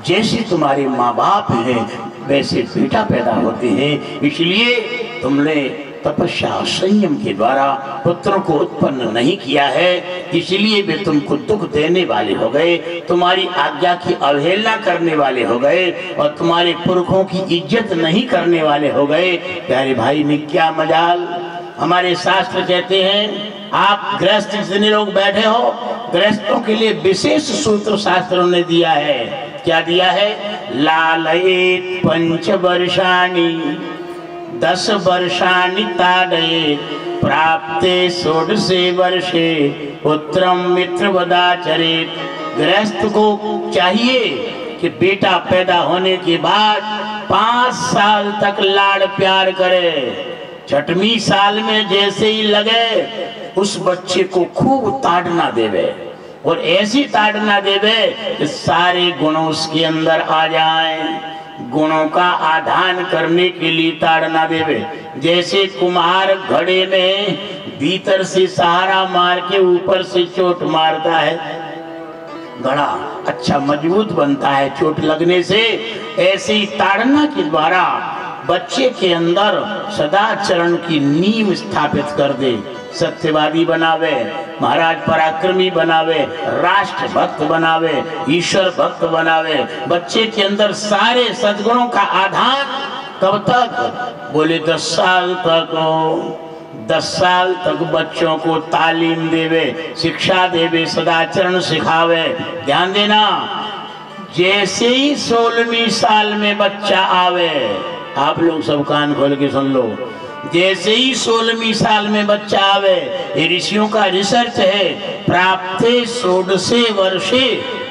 जैसे तुम्हारे माँ बाप हैं वैसे बेटा पैदा होते हैं, इसलिए तुमने तपस्या संयम के द्वारा पुत्रों को उत्पन्न नहीं किया है, इसलिए वे तुमको दुख देने वाले हो गए, तुम्हारी आज्ञा की अवहेलना करने वाले हो गए और तुम्हारे पुरखों की इज्जत नहीं करने वाले हो गए। प्यारे भाई ने क्या मजाल। हमारे शास्त्र कहते हैं, आप गृहस्थ जितने लोग बैठे हो, गृहस्थों के लिए विशेष सूत्र शास्त्रों ने दिया है। क्या दिया है? लालयेत 5 वर्षाणि 10 वर्षाणि ताडयेत प्राप्ते 16 वर्षे पुत्रम मित्रवदाचरेत। गृहस्थ को चाहिए कि बेटा पैदा होने के बाद 5 साल तक लाड़ प्यार करे। 6वीं साल में जैसे ही लगे उस बच्चे को खूब ताड़ना देवे और ऐसी ताड़ना देवे कि सारे गुण उसके अंदर आ जाएं। गुणों का आधान करने के लिए ताड़ना देवे। जैसे कुम्हार घड़े में भीतर से सहारा मार के ऊपर से चोट मारता है, घड़ा अच्छा मजबूत बनता है चोट लगने से, ऐसे ही ताड़ना के द्वारा बच्चे के अंदर सदाचरण की नींव स्थापित कर दे। सत्यवादी बनावे, महाराज पराक्रमी बनावे, राष्ट्र भक्त बनावे, ईश्वर भक्त बनावे। बच्चे के अंदर सारे सद्गुणों का आधान कब तक? बोले 10 साल तक। 10 साल तक बच्चों को तालीम देवे, शिक्षा देवे, सदाचरण सिखावे। ध्यान देना, जैसे ही 16वीं साल में बच्चा आवे, आप लोग सब कान खोल के सुन लो, जैसे ही 16वीं साल में बच्चा आवे, ये ऋषियों का रिसर्च है, प्राप्ते 16 वर्षे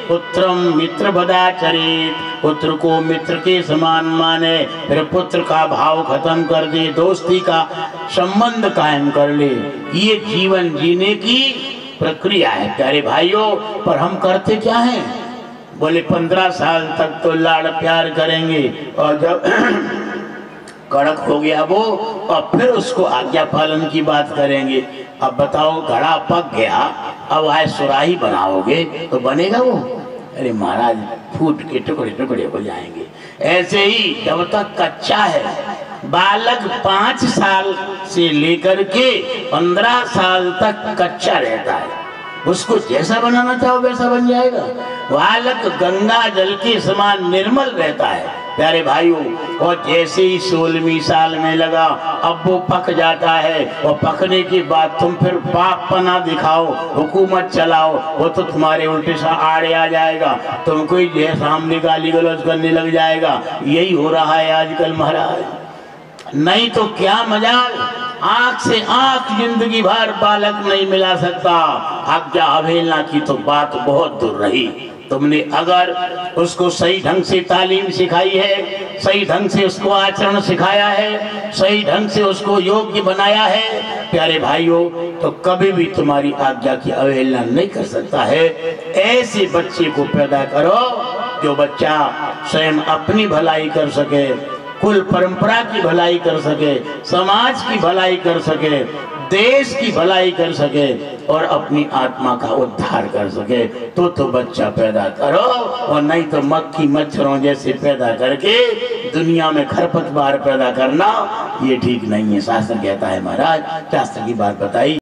पुत्रम मित्र वदाचरेत। पुत्र को मित्र के समान माने, फिर पुत्र का भाव खत्म कर दे, दोस्ती का संबंध कायम कर ले। ये जीवन जीने की प्रक्रिया है प्यारे भाइयों। पर हम करते क्या हैं? बोले 15 साल तक तो लाड़ प्यार करेंगे और जब कड़क हो गया वो, और फिर उसको आज्ञा पालन की बात करेंगे। अब बताओ, घड़ा पक गया, अब आए सुराही बनाओगे तो बनेगा वो? अरे महाराज, फूट के टुकड़े टुकड़े हो जाएंगे। ऐसे ही जब तक कच्चा है, बालक 5 साल से लेकर के 15 साल तक कच्चा रहता है, उसको जैसा बनाना चाहो वैसा बन जाएगा। बालक गंगा जल के समान निर्मल रहता है प्यारे भाइयों। और जैसे ही 16वीं साल में लगा, अब वो पक जाता है, और पकने के बाद तुम फिर पाप पना दिखाओ, हुकूमत चलाओ, वो तो तुम्हारे उल्टे सा आड़े आ जाएगा, तुमको ही सामने गाली गलौज करने लग जाएगा। यही हो रहा है आजकल महाराज। नहीं तो क्या मजाल, आंख से आंख जिंदगी भर बालक नहीं मिला सकता। आज्ञा अवहेलना की तो बात बहुत दूर रही। तुमने अगर उसको सही ढंग से तालीम सिखाई है, सही ढंग से उसको आचरण सिखाया है, सही ढंग से उसको योग्य बनाया है प्यारे भाइयों, तो कभी भी तुम्हारी आज्ञा की अवहेलना नहीं कर सकता है। ऐसे बच्चे को पैदा करो जो बच्चा स्वयं अपनी भलाई कर सके, कुल परंपरा की भलाई कर सके, समाज की भलाई कर सके, देश की भलाई कर सके और अपनी आत्मा का उद्धार कर सके। तो बच्चा पैदा करो, और नहीं तो मक्खी मच्छरों जैसे पैदा करके दुनिया में खरपतवार पैदा करना ये ठीक नहीं है। शास्त्र कहता है महाराज, शास्त्र की बात बताई।